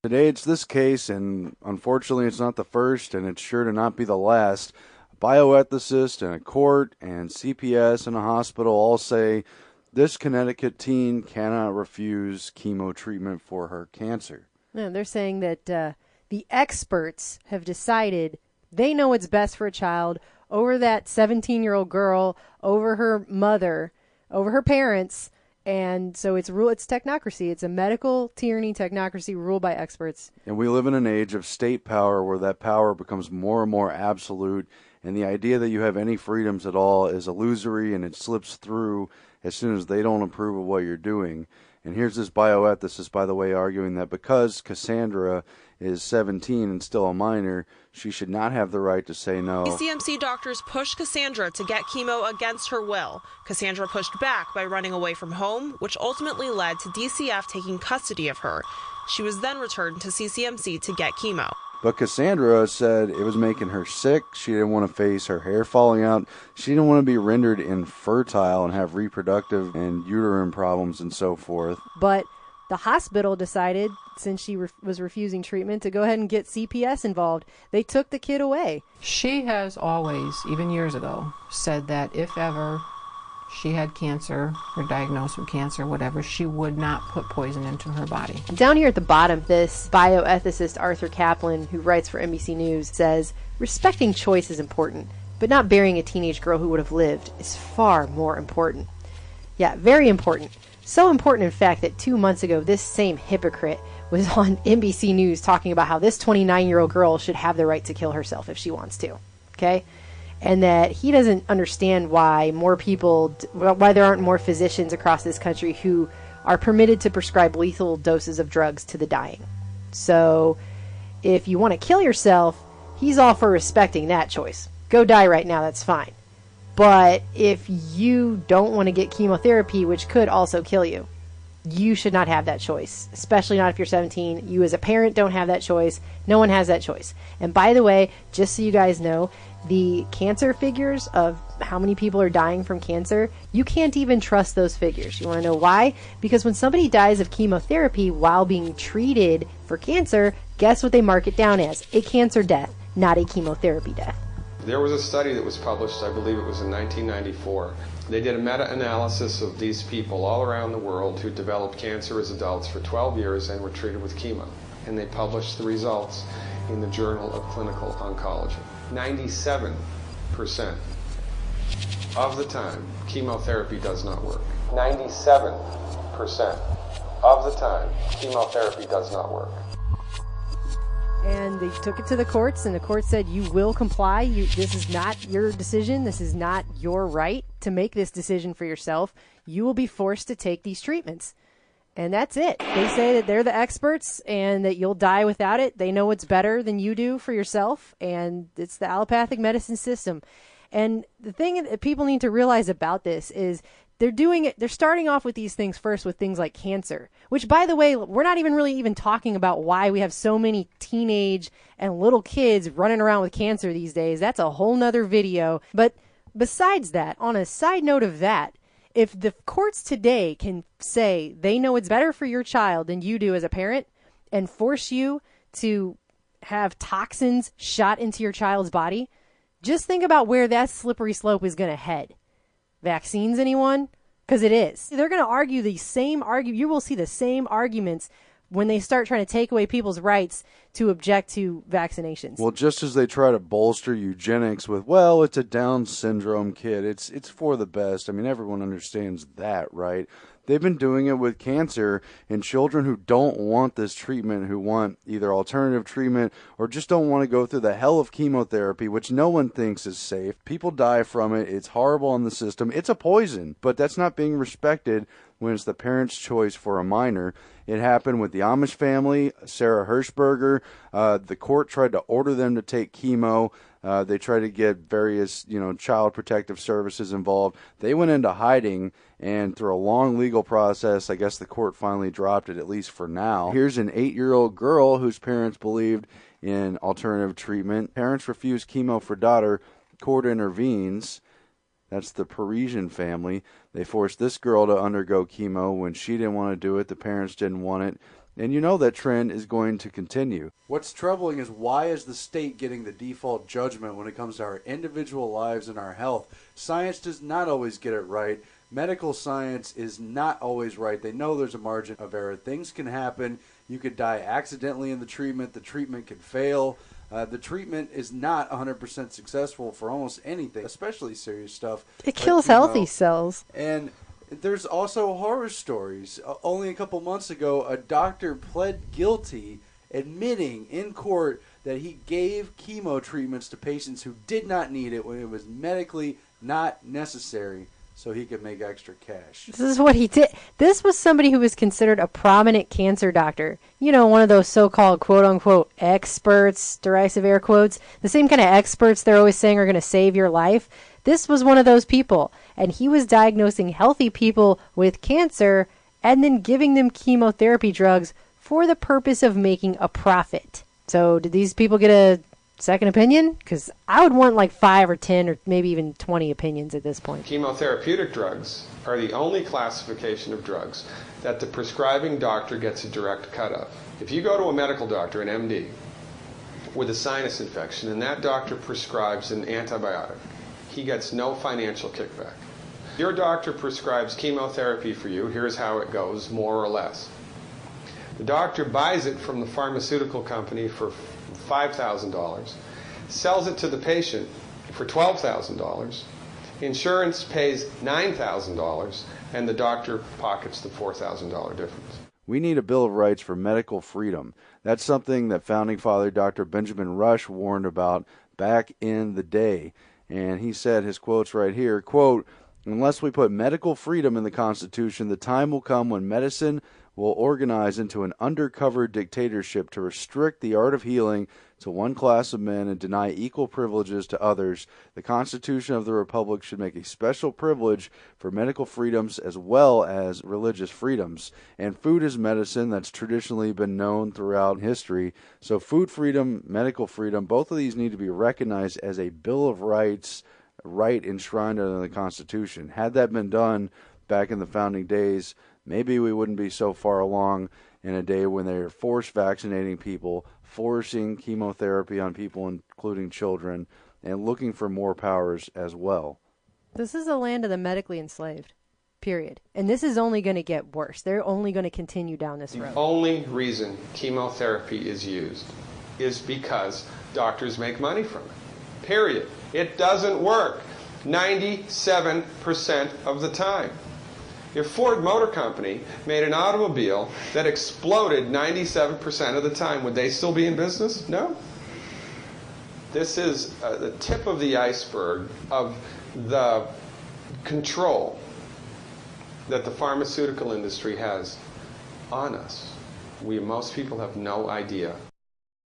Today it's this case, and unfortunately it's not the first, and it's sure to not be the last. A bioethicist and a court and CPS and a hospital all say this Connecticut teen cannot refuse chemo treatment for her cancer. Yeah, they're saying that the experts have decided they know what's best for a child over that 17-year-old girl, over her mother, over her parents. And so it's technocracy. It's a medical tyranny technocracy ruled by experts. And we live in an age of state power where that power becomes more and more absolute. And the idea that you have any freedoms at all is illusory, and it slips through as soon as they don't approve of what you're doing. And here's this bioethicist, by the way, arguing that because Cassandra is 17 and still a minor, she should not have the right to say no. CMC doctors pushed Cassandra to get chemo against her will. Cassandra pushed back by running away from home, which ultimately led to DCF taking custody of her. She was then returned to CCMC to get chemo. But Cassandra said it was making her sick. She didn't want to face her hair falling out. She didn't want to be rendered infertile and have reproductive and uterine problems and so forth. But the hospital decided, since she was refusing treatment, to go ahead and get CPS involved. They took the kid away. She has always, even years ago, said that if ever she had cancer or diagnosed with cancer, whatever, she would not put poison into her body. Down here at the bottom, this bioethicist Arthur Kaplan, who writes for NBC News, says, respecting choice is important, but not burying a teenage girl who would have lived is far more important. Yeah, very important. So important, in fact, that 2 months ago, this same hypocrite was on NBC News talking about how this 29-year-old girl should have the right to kill herself if she wants to. Okay? And that he doesn't understand why why there aren't more physicians across this country who are permitted to prescribe lethal doses of drugs to the dying. So if you want to kill yourself, he's all for respecting that choice. Go die right now, that's fine. But if you don't want to get chemotherapy, which could also kill you, you should not have that choice, especially not if you're 17. You as a parent don't have that choice. No one has that choice. And by the way, just so you guys know, the cancer figures of how many people are dying from cancer, you can't even trust those figures. You want to know why? Because when somebody dies of chemotherapy while being treated for cancer, guess what they mark it down as? A cancer death, not a chemotherapy death. There was a study that was published, I believe it was in 1994. They did a meta-analysis of these people all around the world who developed cancer as adults for 12 years and were treated with chemo. And they published the results in the Journal of Clinical Oncology. 97% of the time, chemotherapy does not work. 97% of the time, chemotherapy does not work. And they took it to the courts, and the court said, you will comply. This is not your decision. This is not your right to make this decision for yourself. You will be forced to take these treatments. And that's it. They say that they're the experts and that you'll die without it. They know what's better than you do for yourself, and it's the allopathic medicine system. And the thing that people need to realize about this is they're starting off with these things first with things like cancer, which, by the way, we're not even really talking about why we have so many teenage and little kids running around with cancer these days. That's a whole nother video. But besides that, on a side note of that, if the courts today can say they know it's better for your child than you do as a parent and force you to have toxins shot into your child's body, just think about where that slippery slope is going to head. Vaccines, anyone? Because it is. They're going to argue the same argument. You will see the same arguments when they start trying to take away people's rights to object to vaccinations. Well, just as they try to bolster eugenics with, well, it's a Down syndrome kid, it's for the best. I mean, everyone understands that, right? They've been doing it with cancer in children who don't want this treatment, who want either alternative treatment or just don't want to go through the hell of chemotherapy, which no one thinks is safe. People die from it. It's horrible on the system. It's a poison, but that's not being respected when it's the parent's choice for a minor. It happened with the Amish family, Sarah Hirschberger. The court tried to order them to take chemo. They tried to get various, child protective services involved. They went into hiding, and through a long legal process, I guess the court finally dropped it, at least for now. Here's an 8-year-old girl whose parents believed in alternative treatment. Parents refuse chemo for daughter. Court intervenes. That's the Parisian family. They forced this girl to undergo chemo when she didn't want to do it. The parents didn't want it. And you know that trend is going to continue. What's troubling is, why is the state getting the default judgment when it comes to our individual lives and our health? Science does not always get it right. Medical science is not always right. They know there's a margin of error. Things can happen. You could die accidentally in the treatment. The treatment could fail. The treatment is not 100% successful for almost anything, especially serious stuff. It kills healthy cells. And there's also horror stories. Only a couple months ago, a doctor pled guilty, admitting in court that he gave chemo treatments to patients who did not need it when it was medically not necessary, so he could make extra cash. This is what he did. This was somebody who was considered a prominent cancer doctor. You know, one of those so-called quote-unquote experts, derisive air quotes, the same kind of experts they're always saying are going to save your life. This was one of those people, and he was diagnosing healthy people with cancer and then giving them chemotherapy drugs for the purpose of making a profit. So did these people get a second opinion? Because I would want like 5 or 10 or maybe even 20 opinions at this point. Chemotherapeutic drugs are the only classification of drugs that the prescribing doctor gets a direct cut of. If you go to a medical doctor, an MD, with a sinus infection, and that doctor prescribes an antibiotic, he gets no financial kickback. Your doctor prescribes chemotherapy for you. Here's how it goes, more or less. The doctor buys it from the pharmaceutical company for $5,000, sells it to the patient for $12,000, insurance pays $9,000, and the doctor pockets the $4,000 difference. We need a Bill of Rights for medical freedom. That's something that Founding Father Dr. Benjamin Rush warned about back in the day. And he said, his quote's right here, quote, "Unless we put medical freedom in the Constitution, the time will come when medicine will organize into an undercover dictatorship to restrict the art of healing to one class of men and deny equal privileges to others. The Constitution of the Republic should make a special privilege for medical freedoms as well as religious freedoms. And food is medicine. That's traditionally been known throughout history. So food freedom, medical freedom, both of these need to be recognized as a Bill of Rights, right enshrined in the Constitution. Had that been done back in the founding days, maybe we wouldn't be so far along in a day when they're force vaccinating people, forcing chemotherapy on people, including children, and looking for more powers as well." This is the land of the medically enslaved, period. And this is only going to get worse. They're only going to continue down this road. The only reason chemotherapy is used is because doctors make money from it. Period. It doesn't work 97% of the time. If Ford Motor Company made an automobile that exploded 97% of the time, would they still be in business? No. This is the tip of the iceberg of the control that the pharmaceutical industry has on us. Most people have no idea